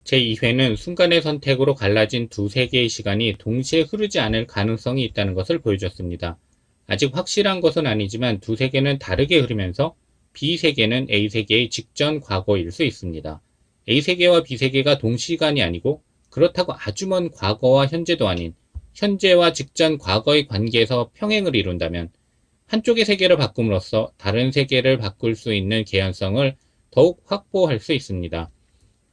제2회는 순간의 선택으로 갈라진 두세 개의 시간이 동시에 흐르지 않을 가능성이 있다는 것을 보여줬습니다. 아직 확실한 것은 아니지만 두세 개는 다르게 흐르면서 B세계는 A세계의 직전 과거일 수 있습니다. A세계와 B세계가 동시간이 아니고 그렇다고 아주 먼 과거와 현재도 아닌 현재와 직전 과거의 관계에서 평행을 이룬다면 한쪽의 세계를 바꿈으로써 다른 세계를 바꿀 수 있는 개연성을 더욱 확보할 수 있습니다.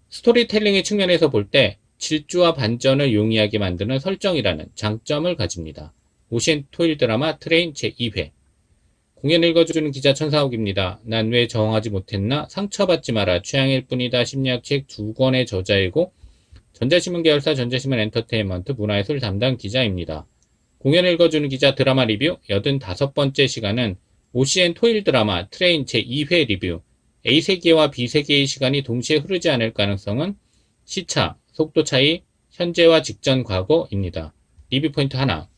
스토리텔링의 측면에서 볼 때 질주와 반전을 용이하게 만드는 설정이라는 장점을 가집니다. 오시엔 토일 드라마 트레인 제2회. 공연 읽어주는 기자 천사옥입니다. 난 왜 정하지 못했나? 상처받지 마라. 취향일 뿐이다. 심리학책 2권의 저자이고 전자신문 계열사 전자신문 엔터테인먼트 문화예술 담당 기자입니다. 공연 읽어주는 기자 드라마 리뷰 85번째 시간은 오시엔 토일 드라마 트레인 제2회 리뷰. A세계와 B세계의 시간이 동시에 흐르지 않을 가능성은 시차, 속도 차이, 현재와 직전 과거입니다. 리뷰 포인트 하나.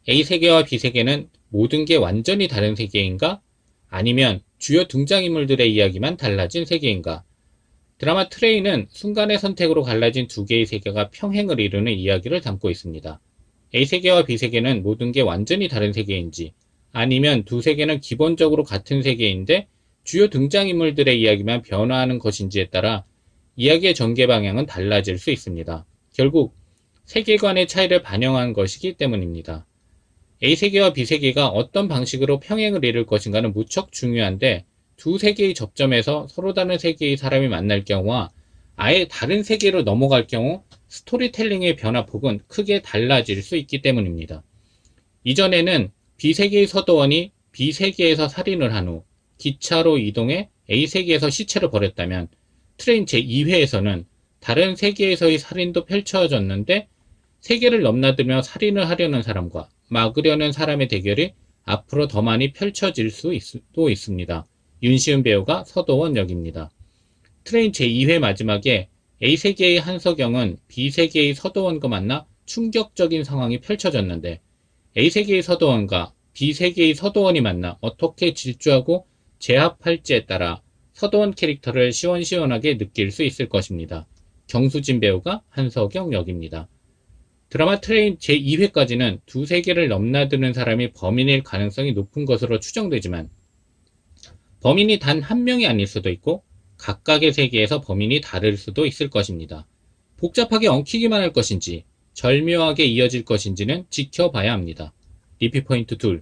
A세계와 B세계는 모든 게 완전히 다른 세계인가? 아니면 주요 등장인물들의 이야기만 달라진 세계인가? 드라마 트레인은 순간의 선택으로 갈라진 두 개의 세계가 평행을 이루는 이야기를 담고 있습니다. A세계와 B세계는 모든 게 완전히 다른 세계인지, 아니면 두 세계는 기본적으로 같은 세계인데 주요 등장인물들의 이야기만 변화하는 것인지에 따라 이야기의 전개 방향은 달라질 수 있습니다. 결국 세계관의 차이를 반영한 것이기 때문입니다. A세계와 B세계가 어떤 방식으로 평행을 이룰 것인가는 무척 중요한데 두 세계의 접점에서 서로 다른 세계의 사람이 만날 경우와 아예 다른 세계로 넘어갈 경우 스토리텔링의 변화폭은 크게 달라질 수 있기 때문입니다. 이전에는 B세계의 서도원이 B세계에서 살인을 한 후 기차로 이동해 A세계에서 시체를 버렸다면 트레인 제2회에서는 다른 세계에서의 살인도 펼쳐졌는데 세계를 넘나들며 살인을 하려는 사람과 막으려는 사람의 대결이 앞으로 더 많이 펼쳐질 수도 있습니다. 윤시은 배우가 서도원 역입니다. 트레인 제2회 마지막에 A세계의 한석영은 B세계의 서도원과 만나 충격적인 상황이 펼쳐졌는데 A세계의 서도원과 B세계의 서도원이 만나 어떻게 질주하고 제압할지에 따라 서도원 캐릭터를 시원시원하게 느낄 수 있을 것입니다. 경수진 배우가 한석영 역입니다. 드라마 트레인 제2회까지는 두 세계를 넘나드는 사람이 범인일 가능성이 높은 것으로 추정되지만 범인이 단 한 명이 아닐 수도 있고 각각의 세계에서 범인이 다를 수도 있을 것입니다. 복잡하게 엉키기만 할 것인지 절묘하게 이어질 것인지는 지켜봐야 합니다. 리뷰 포인트 2.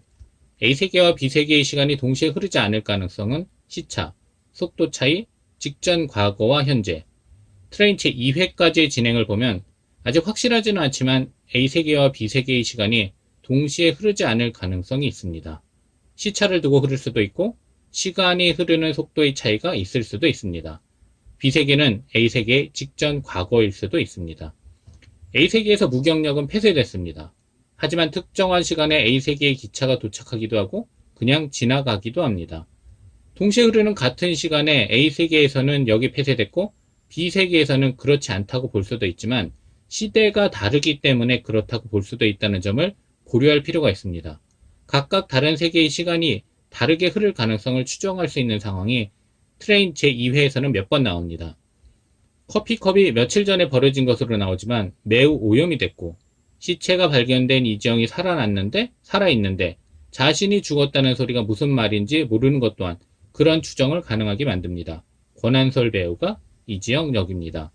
A세계와 B세계의 시간이 동시에 흐르지 않을 가능성은 시차, 속도 차이, 직전 과거와 현재. 트레인 제2회까지의 진행을 보면 아직 확실하지는 않지만 A세계와 B세계의 시간이 동시에 흐르지 않을 가능성이 있습니다. 시차를 두고 흐를 수도 있고 시간이 흐르는 속도의 차이가 있을 수도 있습니다. B세계는 A세계의 직전 과거일 수도 있습니다. A세계에서 무경력은 폐쇄됐습니다. 하지만 특정한 시간에 A세계의 기차가 도착하기도 하고 그냥 지나가기도 합니다. 동시에 흐르는 같은 시간에 A세계에서는 역이 폐쇄됐고 B세계에서는 그렇지 않다고 볼 수도 있지만 시대가 다르기 때문에 그렇다고 볼 수도 있다는 점을 고려할 필요가 있습니다. 각각 다른 세계의 시간이 다르게 흐를 가능성을 추정할 수 있는 상황이 트레인 제2회에서는 몇 번 나옵니다. 커피컵이 며칠 전에 버려진 것으로 나오지만 매우 오염이 됐고 시체가 발견된 이지영이 살아있는데 자신이 죽었다는 소리가 무슨 말인지 모르는 것 또한 그런 추정을 가능하게 만듭니다. 권한솔 배우가 이지영 역입니다.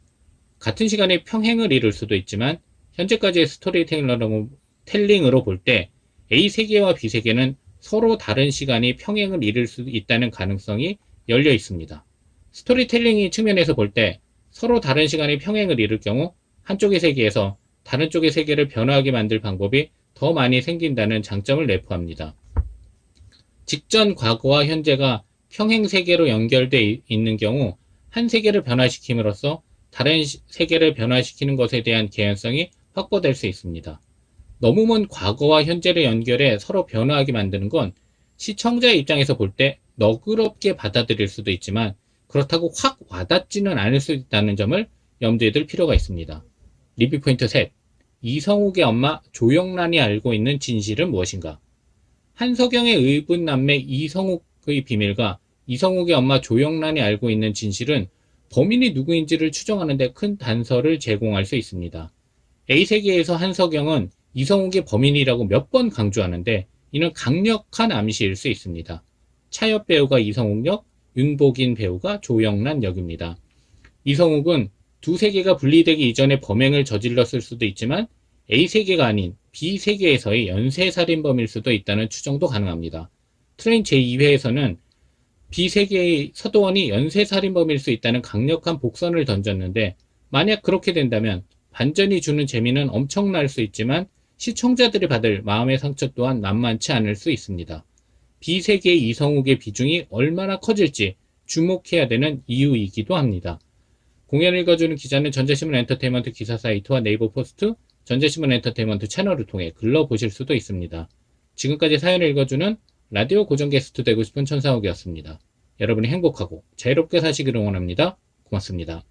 같은 시간에 평행을 이룰 수도 있지만 현재까지의 스토리텔링으로 볼 때 A세계와 B세계는 서로 다른 시간이 평행을 이룰 수 있다는 가능성이 열려 있습니다. 스토리텔링 측면에서 볼 때 서로 다른 시간이 평행을 이룰 경우 한쪽의 세계에서 다른 쪽의 세계를 변화하게 만들 방법이 더 많이 생긴다는 장점을 내포합니다. 직전 과거와 현재가 평행 세계로 연결되어 있는 경우 한 세계를 변화시킴으로써 다른 세계를 변화시키는 것에 대한 개연성이 확보될 수 있습니다. 너무 먼 과거와 현재를 연결해 서로 변화하게 만드는 건 시청자의 입장에서 볼 때 너그럽게 받아들일 수도 있지만 그렇다고 확 와닿지는 않을 수 있다는 점을 염두에 둘 필요가 있습니다. 리뷰 포인트 셋. 이성욱의 엄마 조영란이 알고 있는 진실은 무엇인가? 한석영의 의붓남매 이성욱의 비밀과 이성욱의 엄마 조영란이 알고 있는 진실은 범인이 누구인지를 추정하는 데 큰 단서를 제공할 수 있습니다. A세계에서 한석영은 이성욱의 범인이라고 몇 번 강조하는데 이는 강력한 암시일 수 있습니다. 차엽 배우가 이성욱 역, 윤복인 배우가 조영란 역입니다. 이성욱은 두 세계가 분리되기 이전에 범행을 저질렀을 수도 있지만 A세계가 아닌 B세계에서의 연쇄살인범일 수도 있다는 추정도 가능합니다. 트레인 제2회에서는 B세계의 서도원이 연쇄살인범일 수 있다는 강력한 복선을 던졌는데 만약 그렇게 된다면 반전이 주는 재미는 엄청날 수 있지만 시청자들이 받을 마음의 상처 또한 만만치 않을 수 있습니다. B세계의 이성욱의 비중이 얼마나 커질지 주목해야 되는 이유이기도 합니다. 공연을 읽어주는 기자는 전자신문 엔터테인먼트 기사 사이트와 네이버 포스트, 전자신문 엔터테인먼트 채널을 통해 글러보실 수도 있습니다. 지금까지 사연을 읽어주는 라디오 고정 게스트 되고 싶은 천상욱이었습니다. 여러분이 행복하고 자유롭게 사시기를 응원합니다. 고맙습니다.